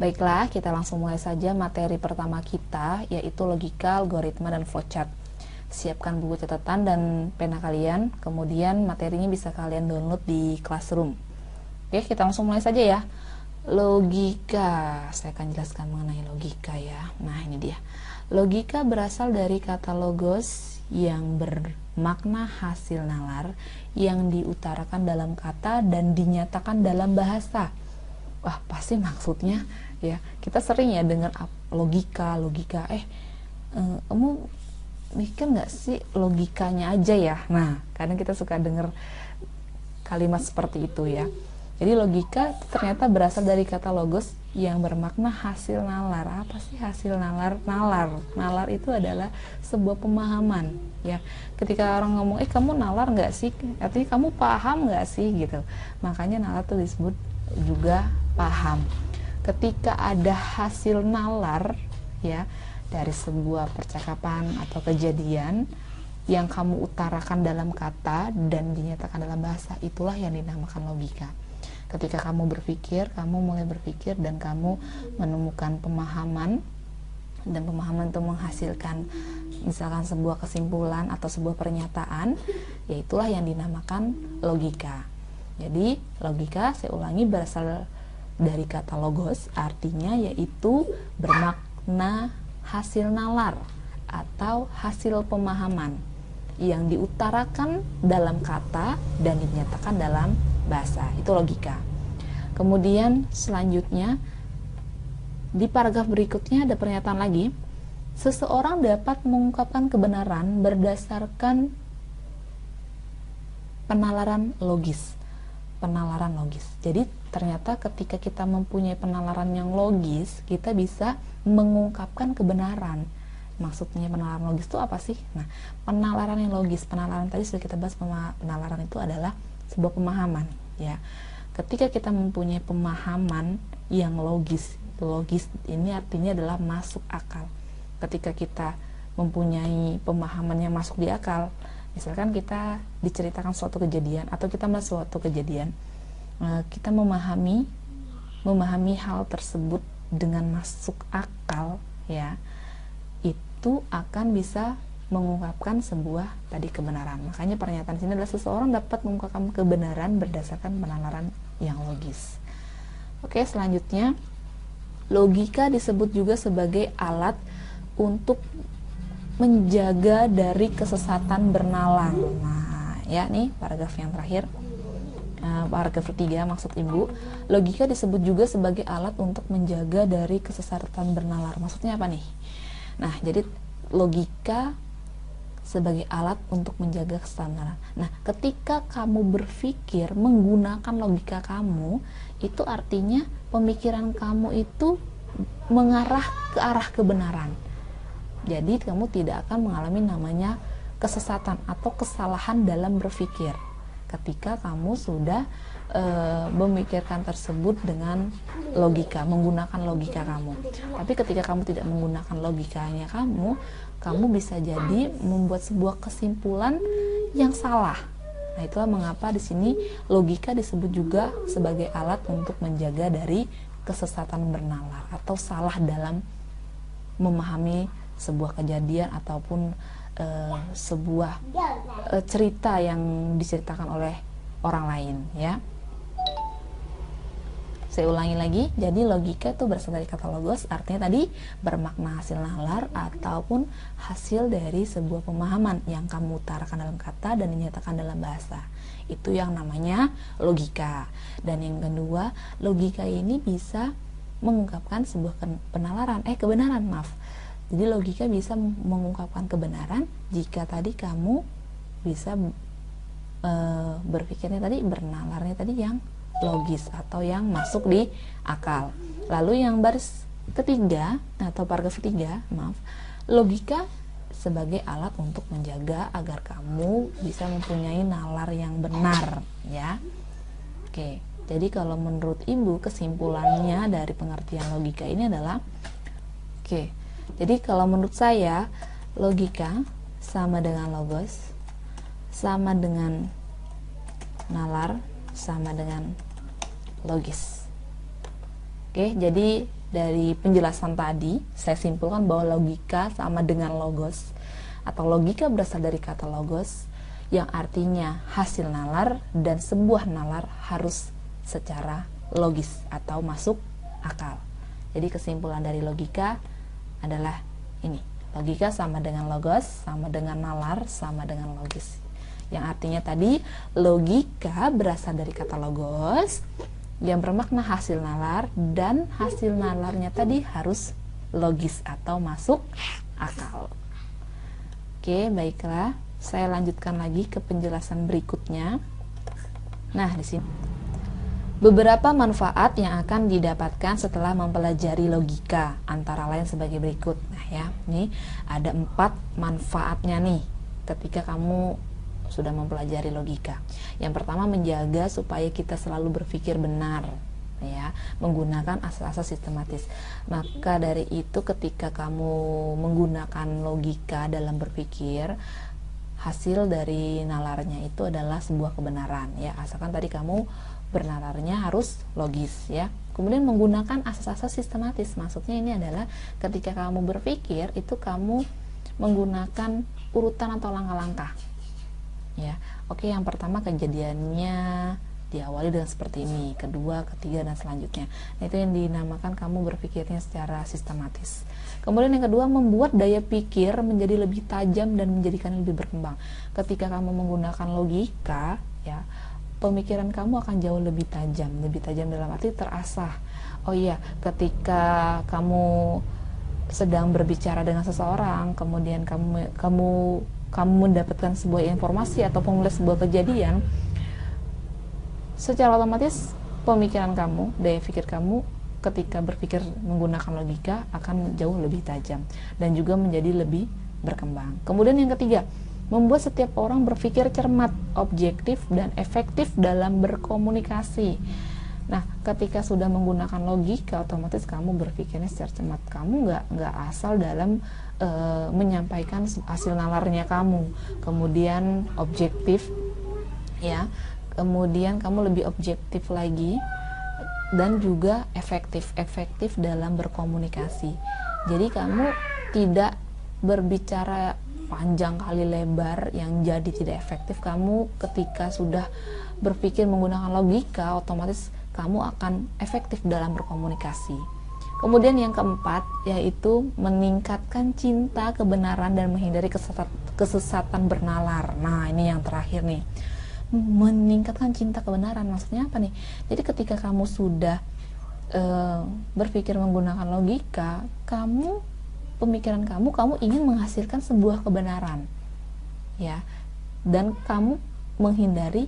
Baiklah, kita langsung mulai saja materi pertama kita, yaitu logika, algoritma, dan flowchart. Siapkan buku catatan dan pena kalian, kemudian materinya bisa kalian download di Classroom. Oke, kita langsung mulai saja ya. Logika, saya akan jelaskan mengenai logika ya. Nah, ini dia. Logika berasal dari kata logos yang bermakna hasil nalar yang diutarakan dalam kata dan dinyatakan dalam bahasa. Wah, pasti maksudnya ya, kita sering ya dengar logika. Kamu mikir nggak sih logikanya aja ya? Nah, kadang kita suka dengar kalimat seperti itu ya. Jadi logika ternyata berasal dari kata logos yang bermakna hasil nalar. Apa sih hasil nalar? Nalar itu adalah sebuah pemahaman ya. Ketika orang ngomong, kamu nalar nggak sih? Artinya kamu paham nggak sih gitu. Makanya nalar itu disebut juga paham. Ketika ada hasil nalar ya dari sebuah percakapan atau kejadian yang kamu utarakan dalam kata dan dinyatakan dalam bahasa, itulah yang dinamakan logika. Ketika kamu berpikir, kamu mulai berpikir dan kamu menemukan pemahaman, dan pemahaman itu menghasilkan misalkan sebuah kesimpulan atau sebuah pernyataan, yaitulah yang dinamakan logika. Jadi logika, saya ulangi, berasal dari kata logos, artinya yaitu bermakna hasil nalar atau hasil pemahaman yang diutarakan dalam kata dan dinyatakan dalam bahasa. Itu logika. Kemudian selanjutnya di paragraf berikutnya ada pernyataan lagi. Seseorang dapat mengungkapkan kebenaran berdasarkan penalaran logis. Jadi ternyata ketika kita mempunyai penalaran yang logis, kita bisa mengungkapkan kebenaran. Maksudnya penalaran logis itu apa sih? Nah, penalaran yang logis, penalaran tadi sudah kita bahas, penalaran itu adalah sebuah pemahaman ya. Ketika kita mempunyai pemahaman yang logis ini artinya adalah masuk akal. Ketika kita mempunyai pemahaman yang masuk di akal, misalkan kita diceritakan suatu kejadian atau kita melihat suatu kejadian, kita memahami hal tersebut dengan masuk akal ya, itu akan bisa mengungkapkan sebuah tadi kebenaran. Makanya pernyataan sini adalah seseorang dapat mengungkapkan kebenaran berdasarkan penalaran yang logis. Oke, selanjutnya logika disebut juga sebagai alat untuk menjaga dari kesesatan bernalar. Nah, ya nih paragraf yang terakhir, paragraf ketiga maksud ibu, logika disebut juga sebagai alat untuk menjaga dari kesesatan bernalar. Maksudnya apa nih? Nah, jadi logika sebagai alat untuk menjaga kesesatan. Nah, ketika kamu berpikir menggunakan logika kamu, itu artinya pemikiran kamu itu mengarah ke arah kebenaran. Jadi kamu tidak akan mengalami namanya kesesatan atau kesalahan dalam berpikir ketika kamu sudah memikirkan tersebut dengan logika, menggunakan logika kamu. Tapi ketika kamu tidak menggunakan logikanya kamu bisa jadi membuat sebuah kesimpulan yang salah. Nah, itulah mengapa di sini logika disebut juga sebagai alat untuk menjaga dari kesesatan bernalar atau salah dalam memahami sebuah kejadian ataupun sebuah cerita yang diceritakan oleh orang lain ya. Saya ulangi lagi, jadi logika itu berasal dari kata logos, artinya tadi bermakna hasil nalar ataupun hasil dari sebuah pemahaman yang kamu utarakan dalam kata dan dinyatakan dalam bahasa. Itu yang namanya logika. Dan yang kedua, logika ini bisa mengungkapkan sebuah kebenaran. Jadi logika bisa mengungkapkan kebenaran jika tadi kamu bisa berpikirnya tadi, bernalarnya tadi yang logis atau yang masuk di akal. Lalu yang baris ketiga atau paragraf ketiga, logika sebagai alat untuk menjaga agar kamu bisa mempunyai nalar yang benar ya. Oke, jadi kalau menurut ibu kesimpulannya dari pengertian logika ini adalah jadi kalau menurut saya logika sama dengan logos, sama dengan nalar, sama dengan logis. Oke, jadi dari penjelasan tadi, saya simpulkan bahwa logika sama dengan logos, atau logika berasal dari kata logos, yang artinya hasil nalar, dan sebuah nalar harus secara logis atau masuk akal. Jadi kesimpulan dari logika adalah ini, logika sama dengan logos, sama dengan nalar, sama dengan logis. Yang artinya tadi, logika berasal dari kata logos, yang bermakna hasil nalar, dan hasil nalarnya tadi harus logis atau masuk akal. Oke, baiklah, saya lanjutkan lagi ke penjelasan berikutnya. Nah, di sini beberapa manfaat yang akan didapatkan setelah mempelajari logika, antara lain sebagai berikut. Nah ya, ini ada 4 manfaatnya nih ketika kamu sudah mempelajari logika. Yang pertama, menjaga supaya kita selalu berpikir benar, ya, menggunakan asas-asas sistematis. Maka dari itu, ketika kamu menggunakan logika dalam berpikir, hasil dari nalarnya itu adalah sebuah kebenaran, ya, asalkan tadi kamu bernalarnya harus logis, ya. Kemudian menggunakan asas-asas sistematis, maksudnya ini adalah ketika kamu berpikir itu kamu menggunakan urutan atau langkah-langkah, ya. Oke, yang pertama kejadiannya diawali dengan seperti ini, kedua, ketiga, dan selanjutnya. Nah, itu yang dinamakan kamu berpikirnya secara sistematis. Kemudian yang kedua, membuat daya pikir menjadi lebih tajam dan menjadikan lebih berkembang. Ketika kamu menggunakan logika, ya, pemikiran kamu akan jauh lebih tajam dalam arti terasah. Oh iya, ketika kamu sedang berbicara dengan seseorang, kemudian kamu mendapatkan sebuah informasi ataupun melihat sebuah kejadian, secara otomatis pemikiran kamu, daya pikir kamu ketika berpikir menggunakan logika akan jauh lebih tajam dan juga menjadi lebih berkembang. Kemudian yang ketiga, membuat setiap orang berpikir cermat, objektif, dan efektif dalam berkomunikasi. Nah, ketika sudah menggunakan logika, otomatis kamu berpikirnya secara cermat. Kamu nggak asal dalam menyampaikan hasil nalarnya kamu. Kemudian objektif, ya. Kemudian kamu lebih objektif lagi, dan juga efektif dalam berkomunikasi. Jadi kamu tidak berbicara panjang kali lebar yang jadi tidak efektif. Kamu ketika sudah berpikir menggunakan logika, otomatis kamu akan efektif dalam berkomunikasi. Kemudian yang keempat, yaitu meningkatkan cinta kebenaran dan menghindari kesesatan bernalar. Nah, ini yang terakhir nih, meningkatkan cinta kebenaran. Maksudnya apa nih? Jadi ketika kamu sudah berpikir menggunakan logika, pemikiran kamu ingin menghasilkan sebuah kebenaran, ya, dan kamu menghindari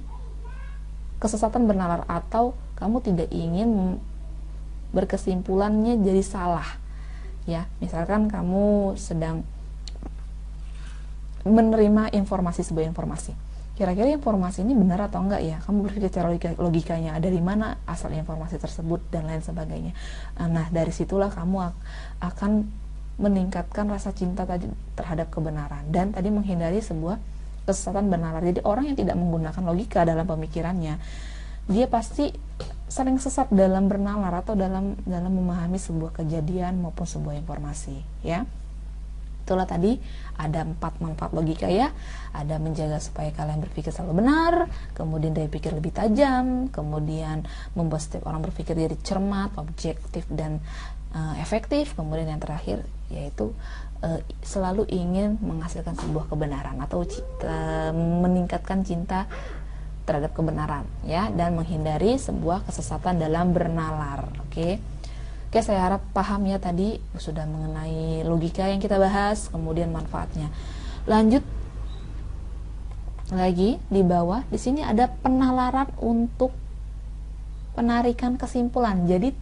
kesesatan bernalar, atau kamu tidak ingin berkesimpulannya jadi salah, ya. Misalkan kamu sedang menerima sebuah informasi, kira-kira informasi ini benar atau enggak, ya, kamu berpikir secara logikanya, dari mana asal informasi tersebut dan lain sebagainya. Nah, dari situlah kamu akan meningkatkan rasa cinta tadi terhadap kebenaran, dan tadi menghindari sebuah kesesatan bernalar. Jadi orang yang tidak menggunakan logika dalam pemikirannya, dia pasti sering sesat dalam bernalar atau dalam memahami sebuah kejadian maupun sebuah informasi, ya. Itulah tadi ada 4 manfaat logika, ya. Ada menjaga supaya kalian berpikir selalu benar, kemudian daya pikir lebih tajam, kemudian membuat setiap orang berpikir jadi cermat, objektif, dan efektif. Kemudian yang terakhir yaitu selalu ingin menghasilkan sebuah kebenaran atau meningkatkan cinta terhadap kebenaran, ya, dan menghindari sebuah kesesatan dalam bernalar. Oke, saya harap paham, ya, tadi sudah mengenai logika yang kita bahas, kemudian manfaatnya. Lanjut lagi di bawah, di sini ada penalaran untuk penarikan kesimpulan. Jadi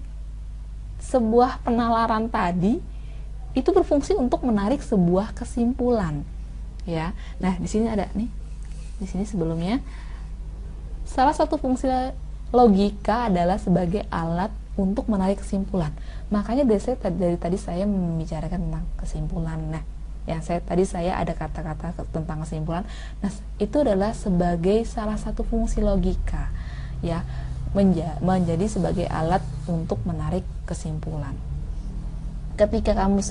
sebuah penalaran tadi itu berfungsi untuk menarik sebuah kesimpulan, ya. Nah, di sini ada nih, di sini sebelumnya, salah satu fungsi logika adalah sebagai alat untuk menarik kesimpulan. Makanya dari tadi saya membicarakan tentang kesimpulan. Nah, tadi saya ada kata-kata tentang kesimpulan. Nah, itu adalah sebagai salah satu fungsi logika, ya, menjadi sebagai alat untuk menarik kesimpulan. ketika kamu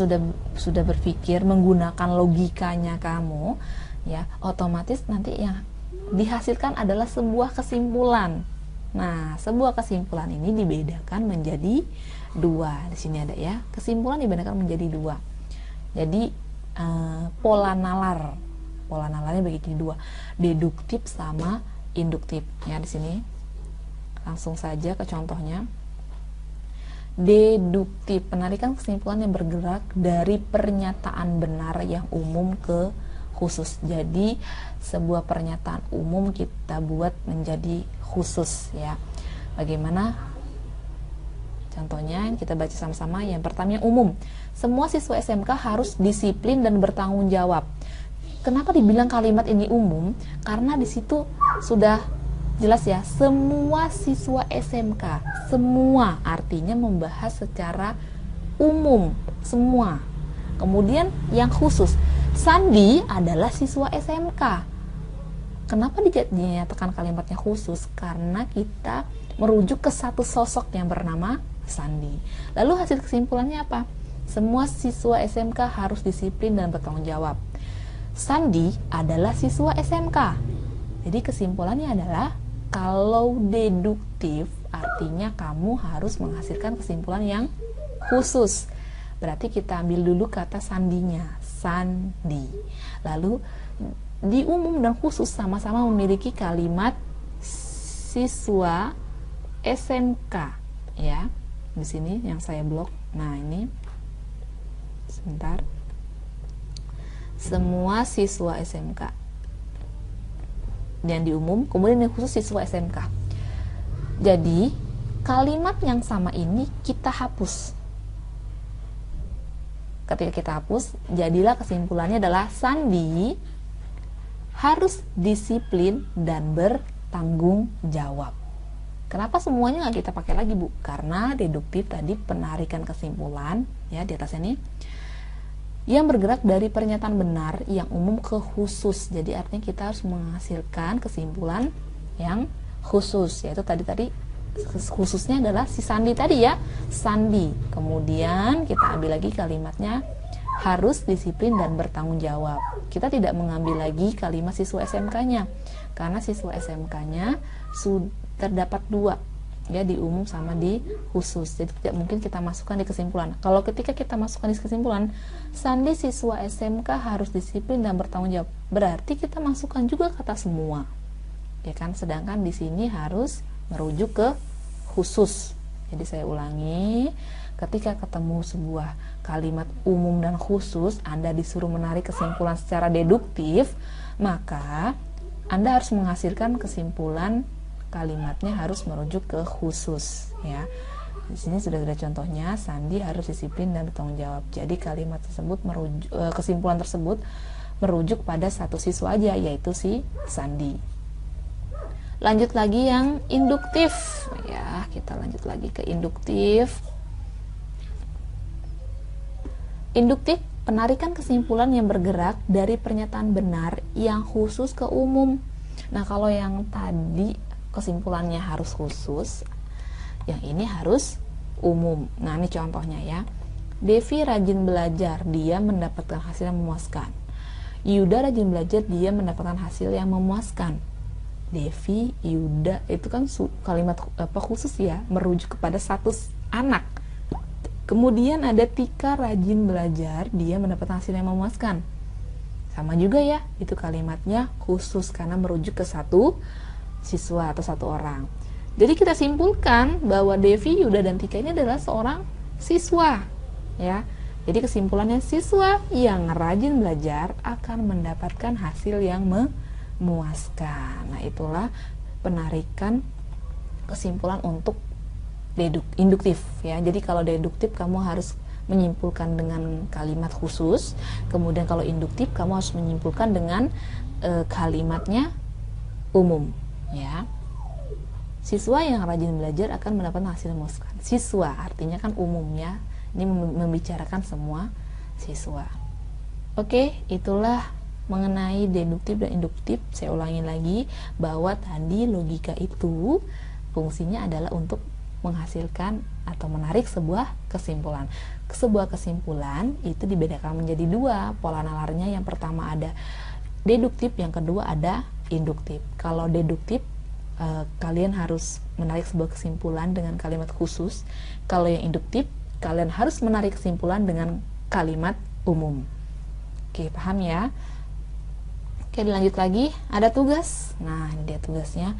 sudah berpikir menggunakan logikanya kamu, ya, otomatis nanti yang dihasilkan adalah sebuah kesimpulan. Nah, sebuah kesimpulan ini dibedakan menjadi dua. Di sini ada ya, kesimpulan dibedakan menjadi dua. Jadi pola nalarnya bagi dua, deduktif sama induktif. Ya, di sini langsung saja ke contohnya. Deduktif, penarikan kesimpulan yang bergerak dari pernyataan benar yang umum ke khusus. Jadi sebuah pernyataan umum kita buat menjadi khusus, ya. Bagaimana contohnya? Kita baca sama-sama. Yang pertama, yang umum. Semua siswa SMK harus disiplin dan bertanggung jawab. Kenapa dibilang kalimat ini umum? Karena di situ sudah jelas ya, semua siswa SMK, semua artinya membahas secara umum, semua. Kemudian yang khusus, Sandi adalah siswa SMK. Kenapa dinyatakan kalimatnya khusus? Karena kita merujuk ke satu sosok yang bernama Sandi. Lalu hasil kesimpulannya apa? Semua siswa SMK harus disiplin dan bertanggung jawab. Sandi adalah siswa SMK. Jadi kesimpulannya adalah, kalau deduktif artinya kamu harus menghasilkan kesimpulan yang khusus. Berarti kita ambil dulu kata sandinya, Sandi. Lalu di umum dan khusus sama-sama memiliki kalimat siswa SMK, ya. Di sini yang saya blok. Nah, ini sebentar. Semua siswa SMK. Dan di umum, kemudian yang khusus siswa SMK. Jadi kalimat yang sama ini kita hapus. Ketika kita hapus, jadilah kesimpulannya adalah Sandi harus disiplin dan bertanggung jawab. Kenapa semuanya nggak kita pakai lagi, Bu? Karena deduktif tadi penarikan kesimpulan, ya, di atasnya nih, yang bergerak dari pernyataan benar yang umum ke khusus. Jadi artinya kita harus menghasilkan kesimpulan yang khusus, yaitu tadi khususnya adalah si Sandi tadi, ya, Sandi. Kemudian kita ambil lagi kalimatnya, harus disiplin dan bertanggung jawab. Kita tidak mengambil lagi kalimat siswa SMK-nya, karena siswa SMK-nya terdapat dua, ya, di umum sama di khusus. Jadi tidak mungkin kita masukkan di kesimpulan. Kalau ketika kita masukkan di kesimpulan, Sandi siswa SMK harus disiplin dan bertanggung jawab, berarti kita masukkan juga kata semua, ya kan? Sedangkan di sini harus merujuk ke khusus. Jadi saya ulangi, ketika ketemu sebuah kalimat umum dan khusus, Anda disuruh menarik kesimpulan secara deduktif, maka Anda harus menghasilkan kesimpulan kalimatnya harus merujuk ke khusus, ya. Di sini sudah ada contohnya, Sandi harus disiplin dan bertanggung jawab. Jadi kalimat tersebut kesimpulan tersebut merujuk pada satu siswa aja, yaitu si Sandi. Lanjut lagi yang induktif, ya, kita lanjut lagi ke induktif. Induktif, penarikan kesimpulan yang bergerak dari pernyataan benar yang khusus ke umum. Nah, kalau yang tadi kesimpulannya harus khusus, yang ini harus umum. Nah, ini contohnya, ya. Devi rajin belajar, dia mendapatkan hasil yang memuaskan. Yuda rajin belajar, dia mendapatkan hasil yang memuaskan. Devi, Yuda, itu kan kalimat khusus, ya, merujuk kepada satu anak. Kemudian ada Tika rajin belajar, dia mendapatkan hasil yang memuaskan. Sama juga, ya, itu kalimatnya khusus karena merujuk ke satu siswa atau satu orang. Jadi kita simpulkan bahwa Devi, Yuda, dan Tika ini adalah seorang siswa, ya. Jadi kesimpulannya, siswa yang rajin belajar akan mendapatkan hasil yang memuaskan. Nah, itulah penarikan kesimpulan untuk induktif, ya. Jadi kalau deduktif kamu harus menyimpulkan dengan kalimat khusus, kemudian kalau induktif kamu harus menyimpulkan dengan kalimatnya umum, ya. Siswa yang rajin belajar akan mendapatkan hasil memuaskan. Siswa artinya kan umum, ya. Ini membicarakan semua siswa. Oke, itulah mengenai deduktif dan induktif. Saya ulangi lagi bahwa tadi logika itu fungsinya adalah untuk menghasilkan atau menarik sebuah kesimpulan. Sebuah kesimpulan itu dibedakan menjadi dua pola nalarnya. Yang pertama ada deduktif, yang kedua ada induktif. Kalau deduktif, kalian harus menarik sebuah kesimpulan dengan kalimat khusus. Kalau yang induktif, kalian harus menarik kesimpulan dengan kalimat umum. Oke, paham ya? Oke, dilanjut lagi, ada tugas. Nah, ini dia tugasnya.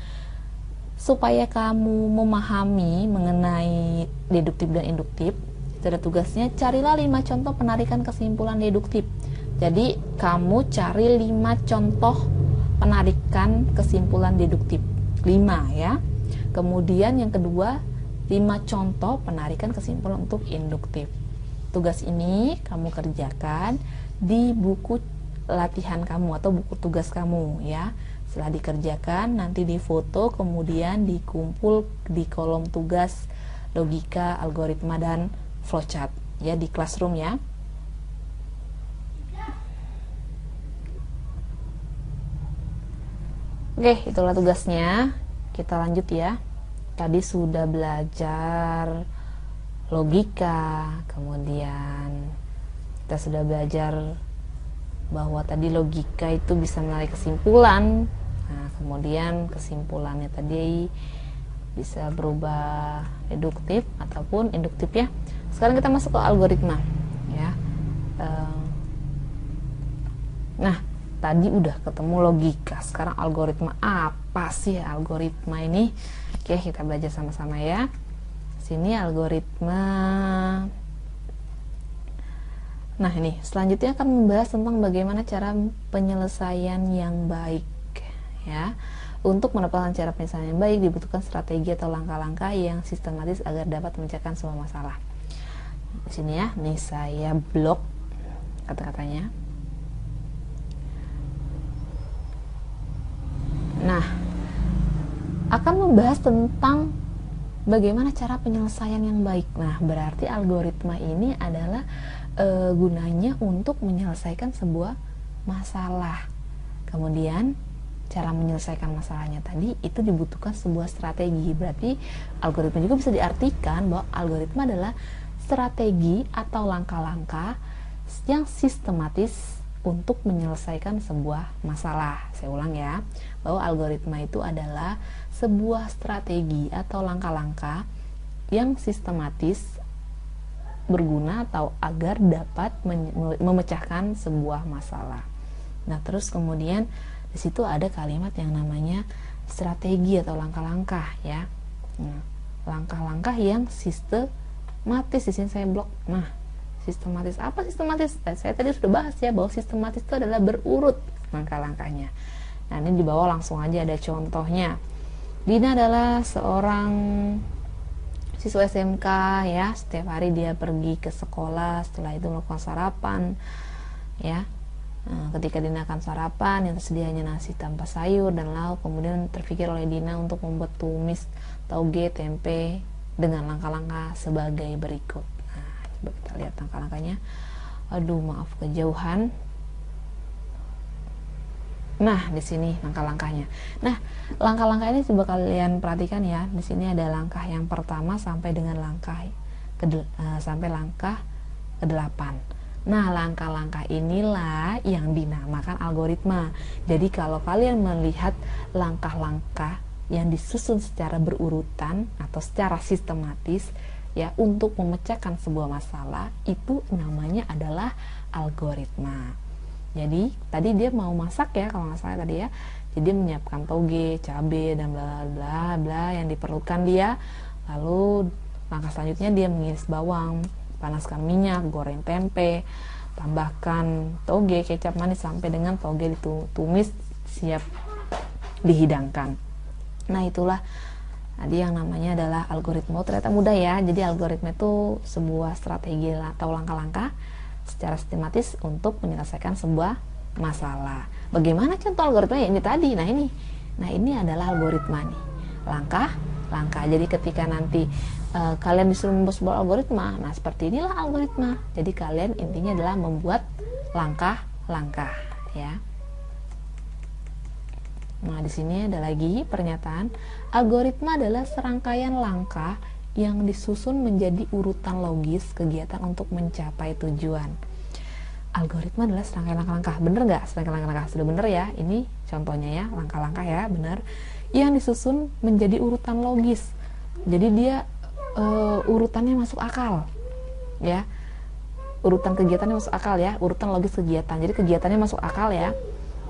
Supaya kamu memahami mengenai deduktif dan induktif, ada tugasnya, carilah 5 contoh penarikan kesimpulan deduktif. Jadi kamu cari 5 contoh penarikan kesimpulan deduktif, 5 ya. Kemudian yang kedua, 5 contoh penarikan kesimpulan untuk induktif. Tugas ini kamu kerjakan di buku latihan kamu atau buku tugas kamu ya. Setelah dikerjakan, nanti difoto, kemudian dikumpul di kolom tugas logika, algoritma, dan flowchart ya di classroom ya. Oke, itulah tugasnya. Kita lanjut ya. Tadi sudah belajar logika, kemudian kita sudah belajar bahwa tadi logika itu bisa menarik kesimpulan. Nah, kemudian kesimpulannya tadi bisa berubah deduktif ataupun induktif ya. Sekarang kita masuk ke algoritma ya. Nah, tadi udah ketemu logika. Sekarang algoritma, apa sih algoritma ini? Oke, kita belajar sama-sama ya. Sini algoritma. Nah, ini selanjutnya akan membahas tentang bagaimana cara penyelesaian yang baik ya. Untuk mendapatkan cara penyelesaian yang baik dibutuhkan strategi atau langkah-langkah yang sistematis agar dapat memecahkan semua masalah. Di sini ya, nih saya blok kata-katanya. Nah, akan membahas tentang bagaimana cara penyelesaian yang baik. Nah, berarti algoritma ini adalah gunanya untuk menyelesaikan sebuah masalah. Kemudian cara menyelesaikan masalahnya tadi itu dibutuhkan sebuah strategi. Berarti algoritma juga bisa diartikan bahwa algoritma adalah strategi atau langkah-langkah yang sistematis untuk menyelesaikan sebuah masalah. Saya ulang ya, bahwa algoritma itu adalah sebuah strategi atau langkah-langkah yang sistematis berguna atau agar dapat memecahkan sebuah masalah. Nah, terus kemudian di situ ada kalimat yang namanya strategi atau langkah-langkah ya. Nah, langkah-langkah yang sistematis. Di sini saya blok. Nah, sistematis, apa sistematis? Saya tadi sudah bahas ya bahwa sistematis itu adalah berurut langkah-langkahnya. Nah, ini di bawah langsung aja ada contohnya. Dina adalah seorang siswa SMK ya. Setiap hari dia pergi ke sekolah, setelah itu melakukan sarapan ya. Nah, ketika Dina akan sarapan, yang tersedia hanya nasi tanpa sayur dan lauk. Kemudian terpikir oleh Dina untuk membuat tumis tauge tempe dengan langkah-langkah sebagai berikut. Nah, coba kita lihat langkah-langkahnya. Aduh, maaf kejauhan. Nah, di sini langkah-langkahnya. Nah, langkah-langkah ini coba kalian perhatikan ya. Di sini ada langkah yang pertama sampai dengan langkah sampai langkah ke-8. Nah, langkah-langkah inilah yang dinamakan algoritma. Jadi kalau kalian melihat langkah-langkah yang disusun secara berurutan atau secara sistematis ya untuk memecahkan sebuah masalah, itu namanya adalah algoritma. Jadi tadi dia mau masak ya, kalau nggak salah tadi ya. Jadi dia menyiapkan toge, cabai, dan bla bla bla yang diperlukan dia. Lalu langkah selanjutnya dia mengiris bawang, panaskan minyak, goreng tempe, tambahkan toge, kecap manis sampai dengan toge ditumis siap dihidangkan. Nah, itulah tadi yang namanya adalah algoritma. Ternyata mudah ya. Jadi algoritma itu sebuah strategi atau langkah-langkah secara sistematis untuk menyelesaikan sebuah masalah. Bagaimana contoh algoritma ini tadi? Nah, ini adalah algoritma nih. Langkah. Jadi ketika nanti kalian disuruh membuat sebuah algoritma, nah seperti inilah algoritma. Jadi kalian intinya adalah membuat langkah-langkah ya. Nah, di sini ada lagi pernyataan, algoritma adalah serangkaian langkah yang disusun menjadi urutan logis kegiatan untuk mencapai tujuan. Algoritma adalah serangkaian langkah-langkah. Bener nggak serangkaian langkah-langkah? Sudah bener ya? Ini contohnya ya, langkah-langkah ya, bener. Yang disusun menjadi urutan logis. Jadi dia urutannya masuk akal, ya. Urutan kegiatannya masuk akal ya, urutan logis kegiatan. Jadi kegiatannya masuk akal ya,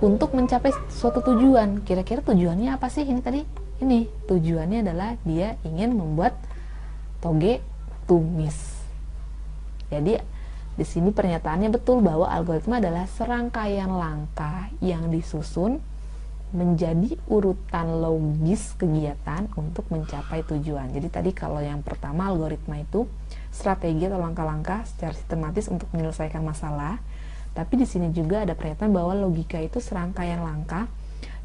untuk mencapai suatu tujuan. Kira-kira tujuannya apa sih ini tadi? Ini tujuannya adalah dia ingin membuat toge tumis. Jadi di sini pernyataannya betul bahwa algoritma adalah serangkaian langkah yang disusun menjadi urutan logis kegiatan untuk mencapai tujuan. Jadi tadi kalau yang pertama algoritma itu strategi atau langkah-langkah secara sistematis untuk menyelesaikan masalah. Tapi di sini juga ada pernyataan bahwa logika itu serangkaian langkah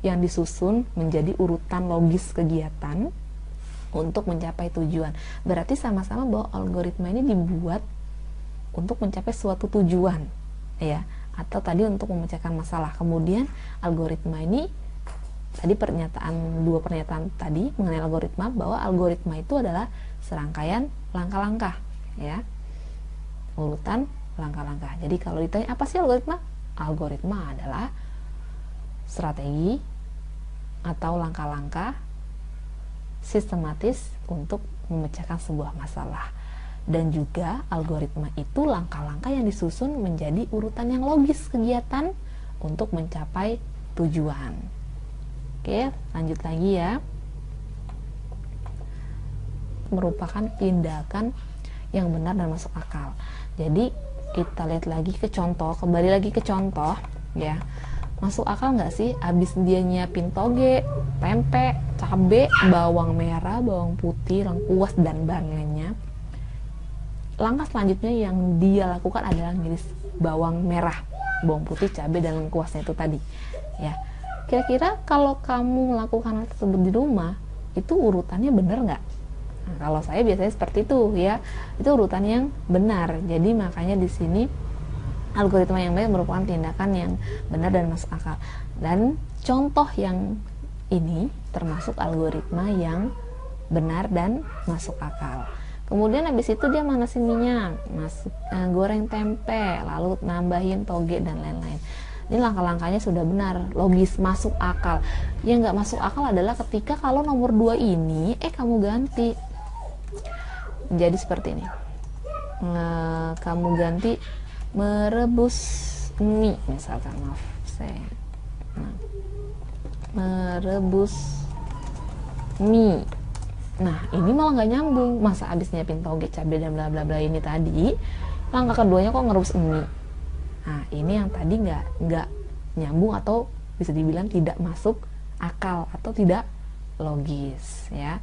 yang disusun menjadi urutan logis kegiatan untuk mencapai tujuan. Berarti sama-sama bahwa algoritma ini dibuat untuk mencapai suatu tujuan, ya, atau tadi untuk memecahkan masalah. Kemudian algoritma ini tadi dua pernyataan tadi mengenai algoritma, bahwa algoritma itu adalah serangkaian langkah-langkah, ya, urutan langkah-langkah. Jadi kalau ditanya apa sih algoritma? Algoritma adalah strategi atau langkah-langkah sistematis untuk memecahkan sebuah masalah. Dan juga algoritma itu langkah-langkah yang disusun menjadi urutan yang logis kegiatan untuk mencapai tujuan. Oke, lanjut lagi ya. Merupakan tindakan yang benar dan masuk akal. Jadi kita lihat lagi ke contoh, kembali lagi ke contoh ya. Masuk akal nggak sih abis dia nyiapin toge, tempe, cabe, bawang merah, bawang putih, lengkuas dan lainnya. Langkah selanjutnya yang dia lakukan adalah ngiris bawang merah, bawang putih, cabe dan lengkuasnya itu tadi. Ya. Kira-kira kalau kamu melakukan hal tersebut di rumah, itu urutannya benar nggak? Nah, kalau saya biasanya seperti itu ya. Itu urutan yang benar. Jadi makanya di sini algoritma yang baik merupakan tindakan yang benar dan masuk akal. Dan contoh yang ini termasuk algoritma yang benar dan masuk akal. Kemudian habis itu dia manasin minyak, goreng tempe, lalu nambahin toge dan lain-lain. Ini langkah-langkahnya sudah benar, logis, masuk akal. Yang nggak masuk akal adalah ketika kalau nomor 2 ini kamu ganti. Jadi seperti ini. Kamu ganti merebus mie misalkan, merebus mie. Nah ini malah nggak nyambung. Masa abis nyiapin toge, cabai dan bla bla bla ini tadi, langkah keduanya kok ngerebus mie. Nah ini yang tadi nggak nyambung atau bisa dibilang tidak masuk akal atau tidak logis ya.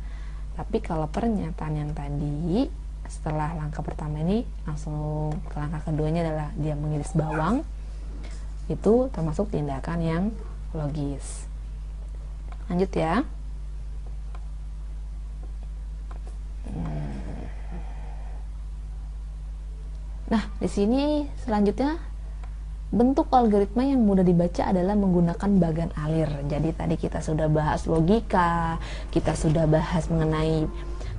Tapi kalau pernyataan yang tadi setelah langkah pertama ini langsung ke langkah keduanya adalah dia mengiris bawang, itu termasuk tindakan yang logis. Lanjut ya. Nah di sini selanjutnya bentuk algoritma yang mudah dibaca adalah menggunakan bagan alir. Jadi tadi kita sudah bahas logika, kita sudah bahas mengenai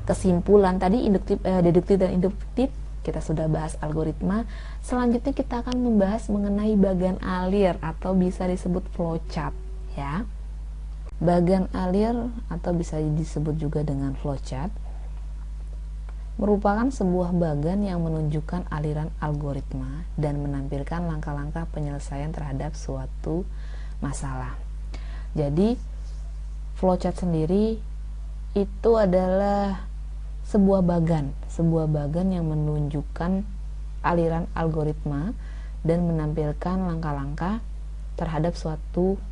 kesimpulan tadi deduktif dan induktif, kita sudah bahas algoritma. Selanjutnya kita akan membahas mengenai bagan alir atau bisa disebut flowchart ya. Bagan alir atau bisa disebut juga dengan flowchart merupakan sebuah bagan yang menunjukkan aliran algoritma dan menampilkan langkah-langkah penyelesaian terhadap suatu masalah. Jadi flowchart sendiri itu adalah sebuah bagan yang menunjukkan aliran algoritma dan menampilkan langkah-langkah terhadap suatu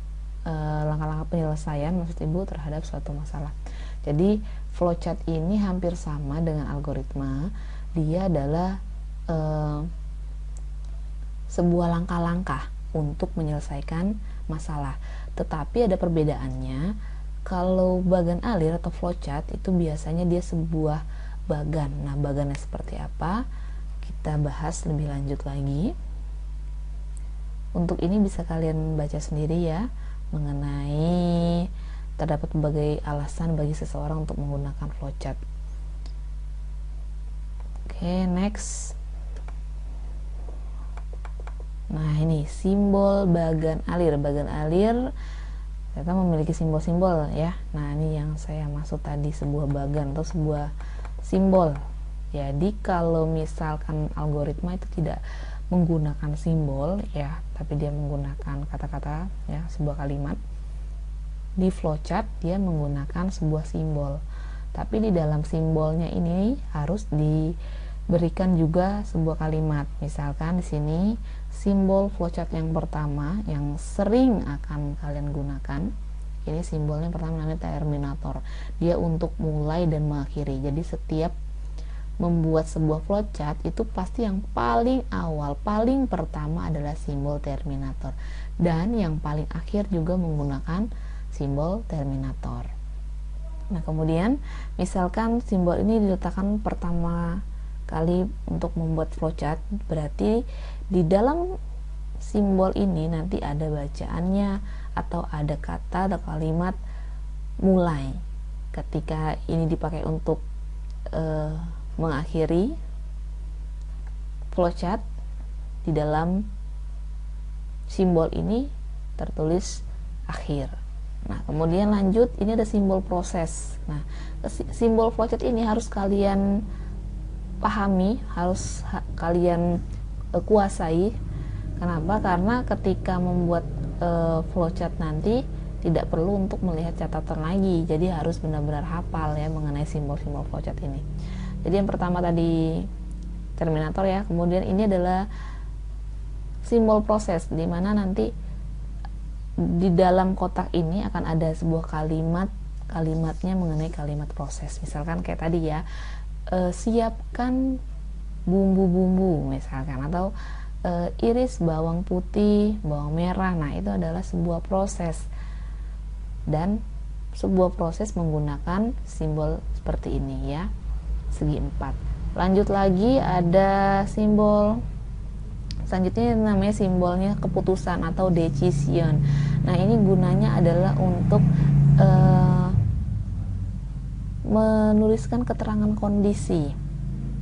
langkah-langkah penyelesaian maksud ibu terhadap suatu masalah. Jadi flowchart ini hampir sama dengan algoritma. Dia adalah sebuah langkah-langkah untuk menyelesaikan masalah. Tetapi ada perbedaannya. Kalau bagan alir atau flowchart itu biasanya dia sebuah bagan. Nah, bagannya seperti apa? Kita bahas lebih lanjut lagi. Untuk ini bisa kalian baca sendiri ya, mengenai terdapat berbagai alasan bagi seseorang untuk menggunakan flowchart. Oke, next. Nah, ini simbol bagan alir. Bagan alir ternyata memiliki simbol-simbol ya. Nah, ini yang saya maksud tadi, sebuah bagan atau sebuah simbol. Jadi kalau misalkan algoritma itu tidak menggunakan simbol ya, tapi dia menggunakan kata-kata ya, sebuah kalimat, di flowchart dia menggunakan sebuah simbol. Tapi di dalam simbolnya ini harus diberikan juga sebuah kalimat. Misalkan di sini simbol flowchart yang pertama yang sering akan kalian gunakan, ini simbolnya pertama namanya terminator. Dia untuk mulai dan mengakhiri. Jadi setiap membuat sebuah flowchart itu pasti yang paling awal, paling pertama adalah simbol terminator, dan yang paling akhir juga menggunakan simbol terminator. Nah, kemudian misalkan simbol ini diletakkan pertama kali untuk membuat flowchart, berarti di dalam simbol ini nanti ada bacaannya atau ada kata atau kalimat mulai. Ketika ini dipakai untuk mengakhiri flowchart, di dalam simbol ini tertulis akhir. Nah, kemudian lanjut, ini ada simbol proses. Nah, simbol flowchart ini harus kalian pahami, harus kalian kuasai. Kenapa? Karena ketika membuat flowchart nanti tidak perlu untuk melihat catatan lagi. Jadi harus benar-benar hafal ya mengenai simbol-simbol flowchart ini. Jadi yang pertama tadi terminator ya, kemudian ini adalah simbol proses, di mana nanti di dalam kotak ini akan ada sebuah kalimatnya mengenai kalimat proses. Misalkan kayak tadi ya, siapkan bumbu-bumbu misalkan, atau iris bawang putih, bawang merah. Nah, itu adalah sebuah proses, dan sebuah proses menggunakan simbol seperti ini ya, segi 4. Lanjut lagi, ada simbol selanjutnya namanya simbolnya keputusan atau decision. Nah, ini gunanya adalah untuk menuliskan keterangan kondisi.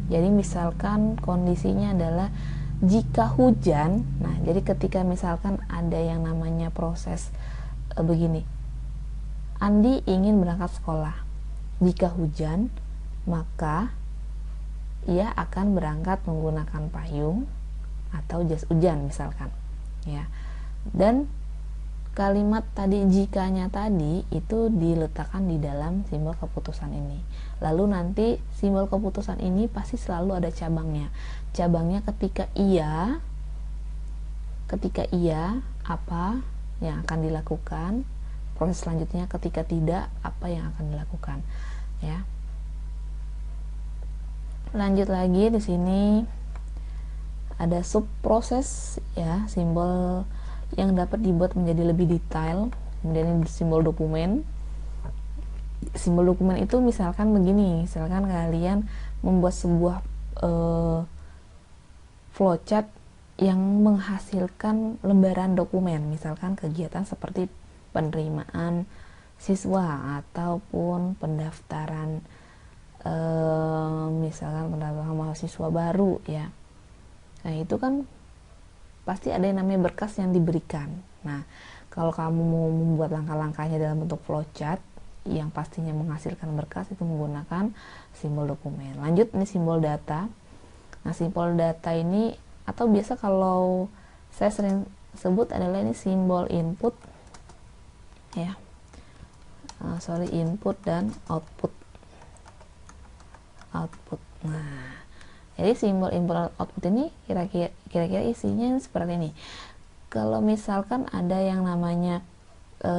Jadi misalkan kondisinya adalah jika hujan. Nah, jadi ketika misalkan ada yang namanya proses begini, Andi ingin berangkat sekolah. Jika hujan, maka ia akan berangkat menggunakan payung atau jas hujan misalkan ya. Dan kalimat tadi jikanya tadi itu diletakkan di dalam simbol keputusan ini. Lalu nanti simbol keputusan ini pasti selalu ada cabangnya. Cabangnya ketika iya apa yang akan dilakukan, proses selanjutnya ketika tidak apa yang akan dilakukan ya. Lanjut lagi, di sini ada sub proses ya, simbol yang dapat dibuat menjadi lebih detail. Kemudian ini simbol dokumen. Simbol dokumen itu misalkan begini, misalkan kalian membuat sebuah flowchart yang menghasilkan lembaran dokumen, misalkan kegiatan seperti penerimaan siswa ataupun pendaftaran misalkan pendaftaran mahasiswa baru ya. Nah, itu kan pasti ada yang namanya berkas yang diberikan. Nah, kalau kamu mau membuat langkah-langkahnya dalam bentuk flowchart yang pastinya menghasilkan berkas, itu menggunakan simbol dokumen. Lanjut, ini simbol data. Nah, simbol data ini, atau biasa kalau saya sering sebut adalah ini simbol input ya. Input dan output. Nah, jadi simbol input output ini kira-kira isinya seperti ini. Kalau misalkan ada yang namanya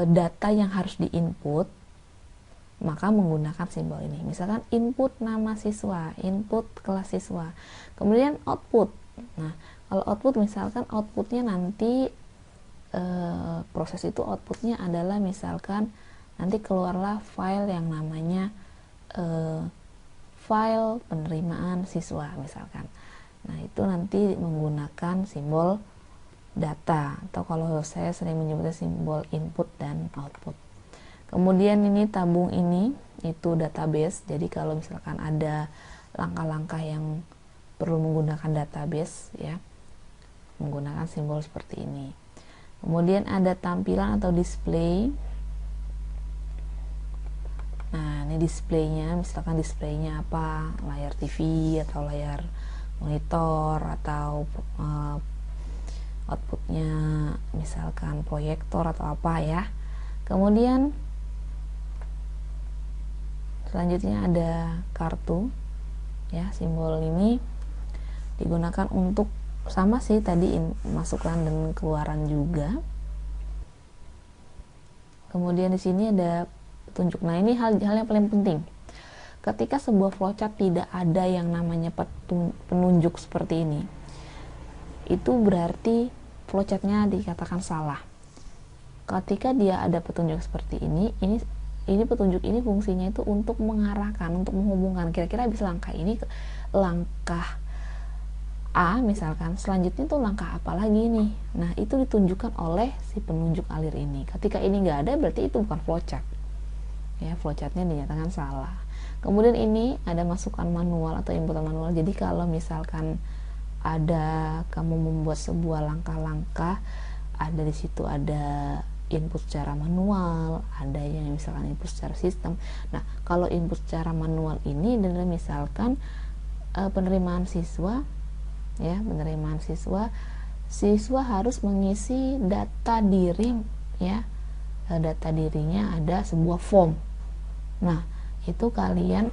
data yang harus diinput, maka menggunakan simbol ini. Misalkan input nama siswa, input kelas siswa, kemudian output. Nah, kalau output misalkan outputnya nanti proses itu outputnya adalah misalkan nanti keluarlah file yang namanya file penerimaan siswa misalkan. Nah, itu nanti menggunakan simbol data, atau kalau saya sering menyebutnya simbol input dan output. Kemudian ini tabung ini itu database. Jadi kalau misalkan ada langkah-langkah yang perlu menggunakan database ya, menggunakan simbol seperti ini. Kemudian ada tampilan atau display. Nah, ini displaynya, misalkan displaynya apa, layar TV atau layar monitor, atau outputnya misalkan proyektor atau apa ya. Kemudian selanjutnya ada kartu ya. Simbol ini digunakan untuk sama sih tadi, masukkan dan keluaran juga. Kemudian di sini ada petunjuk. Nah, ini hal yang paling penting. Ketika sebuah flowchart tidak ada yang namanya penunjuk seperti ini, itu berarti flowchartnya dikatakan salah. Ketika dia ada petunjuk seperti ini petunjuk ini fungsinya itu untuk mengarahkan, untuk menghubungkan. Kira-kira habis langkah ini ke langkah A misalkan, selanjutnya tuh langkah apa lagi nih. Nah, itu ditunjukkan oleh si penunjuk alir ini. Ketika ini nggak ada, berarti itu bukan flowchart. Ya, flowchartnya dinyatakan salah. Kemudian ini ada masukan manual atau inputan manual. Jadi kalau misalkan ada kamu membuat sebuah langkah-langkah, ada di situ ada input secara manual, ada yang misalkan input secara sistem. Nah, kalau input secara manual ini adalah misalkan penerimaan siswa ya, penerimaan siswa harus mengisi data diri ya. Data dirinya ada sebuah form. Nah, itu kalian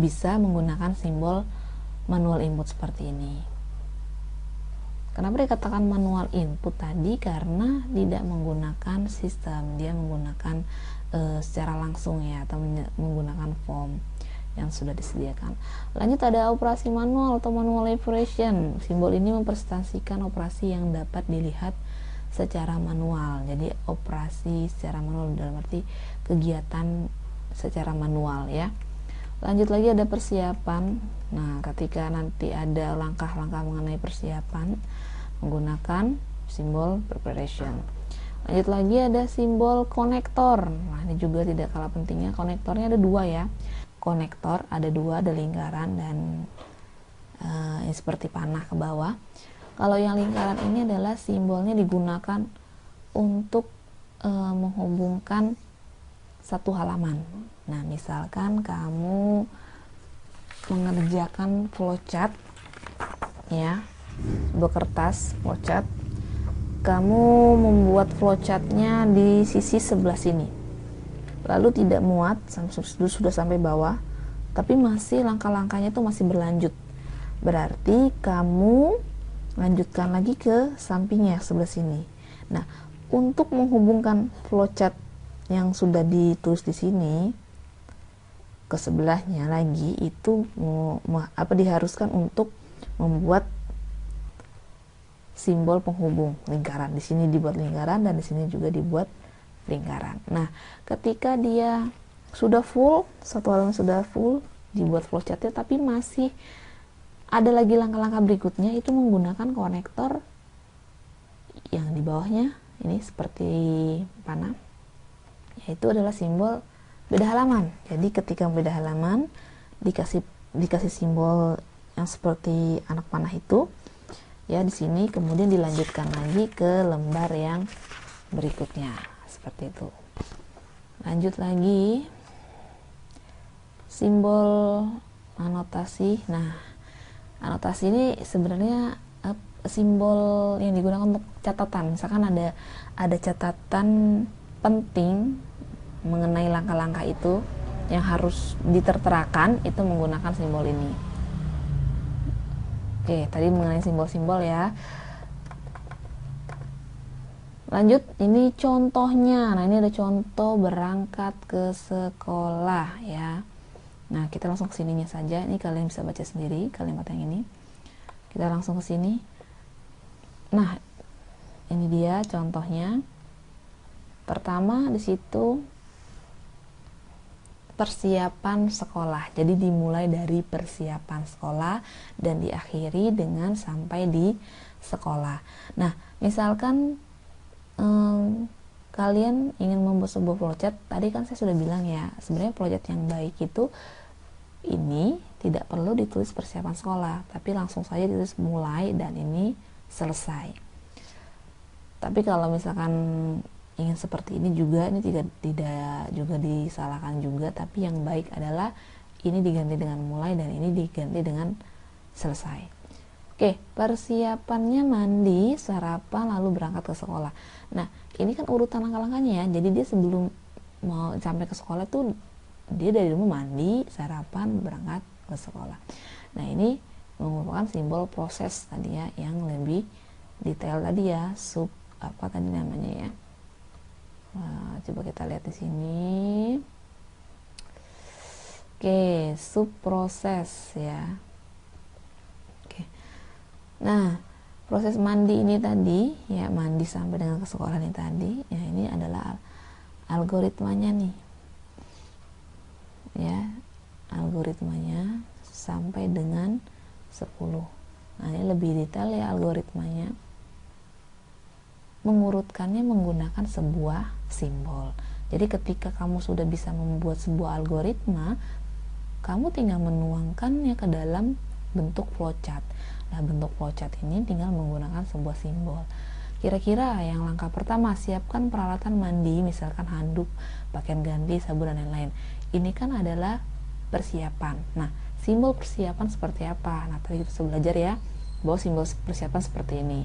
bisa menggunakan simbol manual input seperti ini. Kenapa dikatakan manual input tadi? Karena tidak menggunakan sistem, dia menggunakan secara langsung ya, atau menggunakan form yang sudah disediakan. Lanjut ada operasi manual atau manual operation. Simbol ini mempresentasikan operasi yang dapat dilihat secara manual. Jadi operasi secara manual dalam arti kegiatan secara manual ya. Lanjut lagi ada persiapan. Nah, ketika nanti ada langkah-langkah mengenai persiapan, menggunakan simbol preparation. Lanjut lagi ada simbol konektor. Nah, ini juga tidak kalah pentingnya. Konektornya ada dua ya. Konektor ada dua, ada lingkaran dan ini seperti panah ke bawah. Kalau yang lingkaran ini adalah simbolnya digunakan untuk menghubungkan satu halaman. Nah, misalkan kamu mengerjakan flowchart ya, sebuah kertas flowchart, kamu membuat flowchartnya di sisi sebelah sini, lalu tidak muat, sudah sampai bawah, tapi masih langkah-langkahnya itu masih berlanjut, berarti kamu lanjutkan lagi ke sampingnya sebelah sini. Nah, untuk menghubungkan flowchart yang sudah ditulis di sini ke sebelahnya lagi, itu diharuskan untuk membuat simbol penghubung lingkaran. Di sini dibuat lingkaran dan di sini juga dibuat lingkaran. Nah, ketika dia sudah full, satu halaman sudah full dibuat flowchartnya, tapi masih ada lagi langkah-langkah berikutnya, itu menggunakan konektor yang di bawahnya ini seperti panah, yaitu adalah simbol beda halaman. Jadi ketika beda halaman dikasih simbol yang seperti anak panah itu ya, di sini kemudian dilanjutkan lagi ke lembar yang berikutnya seperti itu. Lanjut lagi simbol anotasi. Nah, anotasi ini sebenarnya simbol yang digunakan untuk catatan. Misalkan ada catatan penting mengenai langkah-langkah itu yang harus diterterakan, itu menggunakan simbol ini. Oke, tadi mengenai simbol-simbol ya. Lanjut, ini contohnya. Nah, ini ada contoh berangkat ke sekolah ya. Nah, kita langsung ke sininya saja. Ini kalian bisa baca sendiri kalimat yang ini. Kita langsung ke sini. Nah, ini dia contohnya. Pertama di situ persiapan sekolah. Jadi dimulai dari persiapan sekolah dan diakhiri dengan sampai di sekolah. Nah, misalkan kalian ingin membuat sebuah flowchart, tadi kan saya sudah bilang ya, sebenarnya flowchart yang baik itu ini tidak perlu ditulis persiapan sekolah, tapi langsung saja ditulis mulai dan ini selesai. Tapi kalau misalkan ingin seperti ini juga, ini tidak juga disalahkan juga, tapi yang baik adalah ini diganti dengan mulai dan ini diganti dengan selesai. Oke, persiapannya mandi, sarapan, lalu berangkat ke sekolah. Nah, ini kan urutan langkah-langkahnya ya. Jadi dia sebelum mau sampai ke sekolah tuh dia dari rumah mandi, sarapan, berangkat ke sekolah. Nah, ini merupakan simbol proses tadi ya, yang lebih detail tadi ya, sub apa tadi namanya ya. Nah, coba kita lihat di sini. Oke, sub proses ya. Nah, proses mandi ini tadi ya, mandi sampai dengan ke sekolah ini tadi ya, ini adalah algoritmanya nih ya, algoritmanya sampai dengan 10. Nah, ini lebih detail ya algoritmanya, mengurutkannya menggunakan sebuah simbol. Jadi ketika kamu sudah bisa membuat sebuah algoritma, kamu tinggal menuangkannya ke dalam bentuk flowchart. Nah, bentuk flowchart ini tinggal menggunakan sebuah simbol. Kira-kira yang langkah pertama, siapkan peralatan mandi, misalkan handuk, pakaian ganti, sabun, dan lain-lain. Ini kan adalah persiapan. Nah, simbol persiapan seperti apa? Nah, tadi kita sudah belajar ya, bahwa simbol persiapan seperti ini.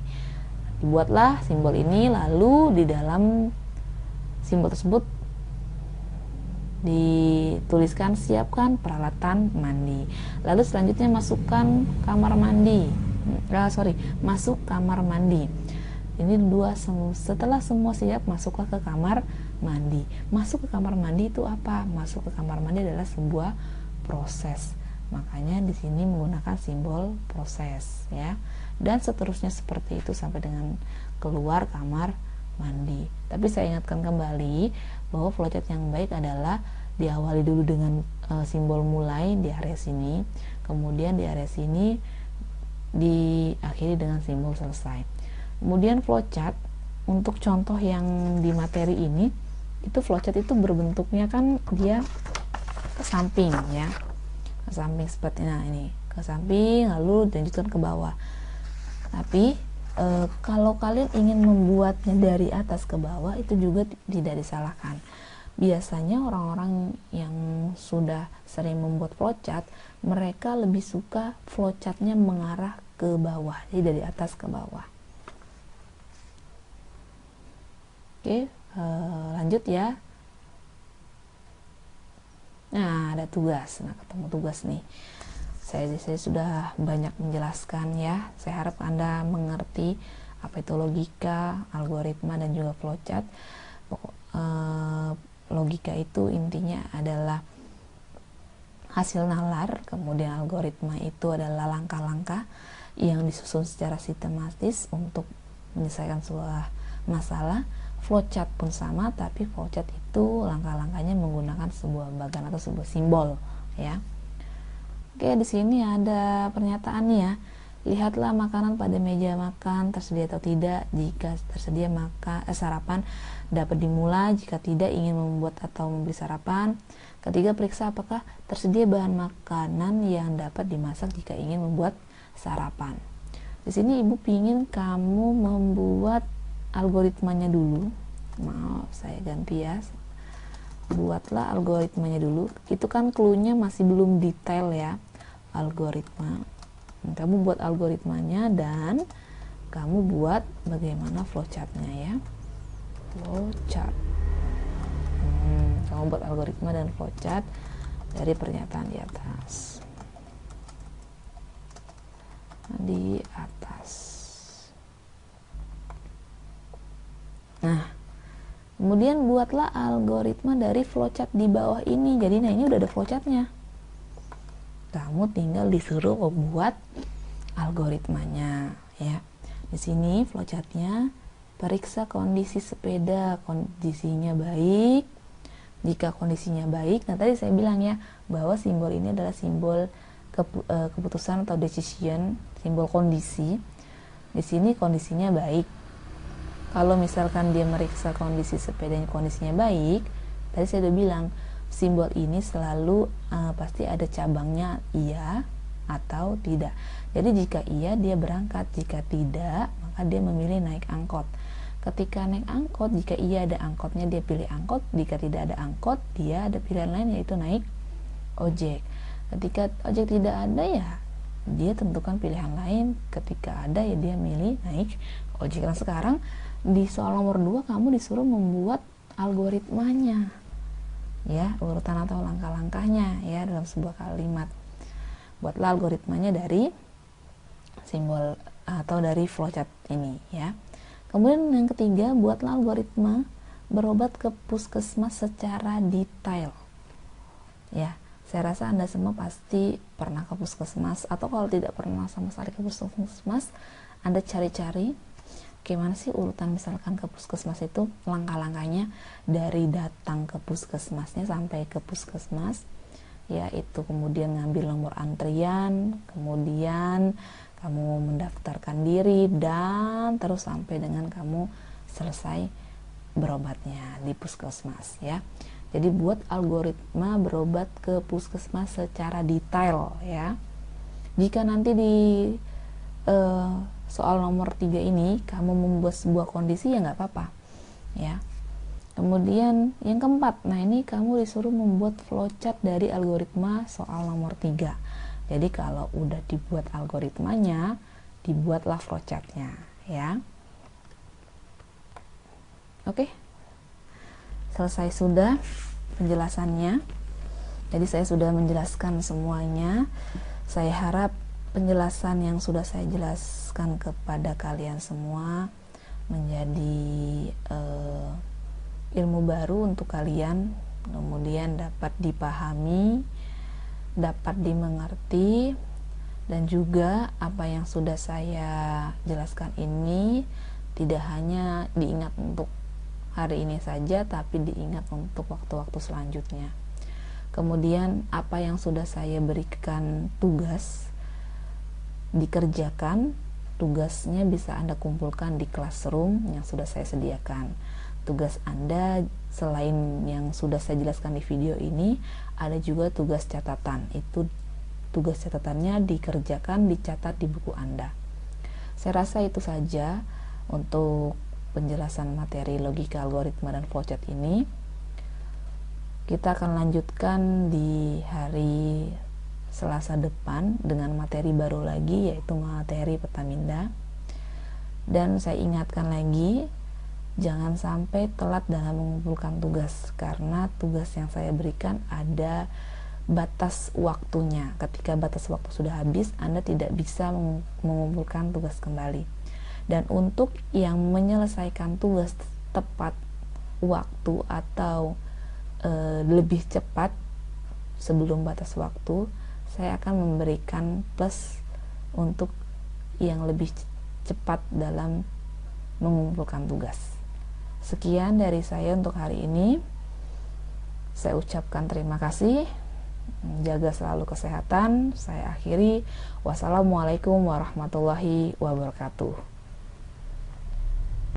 Dibuatlah simbol ini, lalu di dalam simbol tersebut dituliskan siapkan peralatan mandi. Lalu selanjutnya masukkan kamar mandi. Masuk kamar mandi. Ini setelah semua siap, masuklah ke kamar mandi. Masuk ke kamar mandi itu apa? Masuk ke kamar mandi adalah sebuah proses. Makanya di sini menggunakan simbol proses ya. Dan seterusnya seperti itu sampai dengan keluar kamar mandi. Tapi saya ingatkan kembali bahwa flowchart yang baik adalah diawali dulu dengan simbol mulai di area sini, kemudian di area sini diakhiri dengan simbol selesai. Kemudian flowchart untuk contoh yang di materi ini, itu flowchart itu berbentuknya kan dia ke samping ya, ke samping seperti ini, ke samping lalu dilanjutkan ke bawah. Tapi kalau kalian ingin membuatnya dari atas ke bawah, itu juga tidak disalahkan. Biasanya orang-orang yang sudah sering membuat flowchart, mereka lebih suka flowchartnya mengarah ke bawah, jadi dari atas ke bawah. Oke, lanjut ya. Nah, ada tugas. Nah, ketemu tugas nih. Saya sudah banyak menjelaskan ya. Saya harap Anda mengerti apa itu logika, algoritma, dan juga flowchart. Logika itu intinya adalah hasil nalar, kemudian algoritma itu adalah langkah-langkah yang disusun secara sistematis untuk menyelesaikan sebuah masalah. Flowchart pun sama, tapi flowchart itu langkah-langkahnya menggunakan sebuah bagan atau sebuah simbol ya. Oke, di sini ada pernyataan nih ya. Lihatlah makanan pada meja makan tersedia atau tidak. Jika tersedia maka sarapan dapat dimulai, jika tidak ingin membuat atau membeli sarapan. Ketiga, periksa apakah tersedia bahan makanan yang dapat dimasak jika ingin membuat sarapan. Di sini ibu pingin kamu membuat algoritmanya dulu. Maaf, saya ganti ya. Buatlah algoritmanya dulu. Itu kan clue-nya masih belum detail ya, algoritma. Kamu buat algoritmanya dan kamu buat bagaimana flowchart-nya ya. Flowchart. Kamu buat algoritma dan flowchart dari pernyataan di atas. Di atas. Nah, kemudian buatlah algoritma dari flowchart di bawah ini. Jadi nah ini udah ada flowchartnya. Kamu tinggal disuruh membuat algoritmanya ya. Di sini flowchartnya, periksa kondisi sepeda, kondisinya baik. Jika kondisinya baik, nah tadi saya bilang ya bahwa simbol ini adalah simbol keputusan atau decision, simbol kondisi. Di sini kondisinya baik. Kalau misalkan dia meriksa kondisi sepedanya kondisinya baik, tadi saya udah bilang simbol ini selalu pasti ada cabangnya iya atau tidak. Jadi jika iya dia berangkat, jika tidak maka dia memilih naik angkot. Ketika naik angkot, jika iya ada angkotnya dia pilih angkot, jika tidak ada angkot dia ada pilihan lain yaitu naik ojek. Ketika ojek tidak ada ya dia tentukan pilihan lain, ketika ada ya dia milih naik ojek. Nah sekarang di soal nomor 2 kamu disuruh membuat algoritmanya ya, urutan atau langkah-langkahnya ya dalam sebuah kalimat. Buatlah algoritmanya dari simbol atau dari flowchart ini ya. Kemudian yang ketiga, buatlah algoritma berobat ke puskesmas secara detail. Ya, saya rasa Anda semua pasti pernah ke puskesmas, atau kalau tidak pernah sama sekali ke puskesmas, Anda cari-cari gimana sih urutan misalkan ke puskesmas itu, langkah-langkahnya dari datang ke puskesmasnya sampai ke puskesmas. Ya, itu kemudian ngambil nomor antrian, kemudian kamu mendaftarkan diri, dan terus sampai dengan kamu selesai berobatnya di puskesmas ya. Jadi buat algoritma berobat ke puskesmas secara detail ya. Jika nanti di soal nomor 3 ini kamu membuat sebuah kondisi ya nggak apa-apa ya. Kemudian yang keempat, nah ini kamu disuruh membuat flowchart dari algoritma soal nomor 3. Jadi kalau udah dibuat algoritmanya, dibuatlah flowchartnya ya. Oke, selesai sudah penjelasannya. Jadi saya sudah menjelaskan semuanya. Saya harap penjelasan yang sudah saya jelaskan kepada kalian semua menjadi ilmu baru untuk kalian, kemudian dapat dipahami, dapat dimengerti, dan juga apa yang sudah saya jelaskan ini tidak hanya diingat untuk hari ini saja, tapi diingat untuk waktu-waktu selanjutnya. Kemudian apa yang sudah saya berikan tugas dikerjakan, tugasnya bisa Anda kumpulkan di classroom yang sudah saya sediakan. Tugas Anda selain yang sudah saya jelaskan di video ini, ada juga tugas catatan. Itu tugas catatannya dikerjakan, dicatat di buku Anda. Saya rasa itu saja untuk penjelasan materi logika, algoritma, dan flowchart ini. Kita akan lanjutkan di hari Selasa depan dengan materi baru lagi, yaitu materi Petaminda. Dan saya ingatkan lagi, jangan sampai telat dalam mengumpulkan tugas, karena tugas yang saya berikan ada batas waktunya. Ketika batas waktu sudah habis, Anda tidak bisa mengumpulkan tugas kembali. Dan untuk yang menyelesaikan tugas tepat waktu atau lebih cepat sebelum batas waktu, saya akan memberikan plus untuk yang lebih cepat dalam mengumpulkan tugas. Sekian dari saya untuk hari ini. Saya ucapkan terima kasih. Jaga selalu kesehatan. Saya akhiri. Wassalamualaikum warahmatullahi wabarakatuh.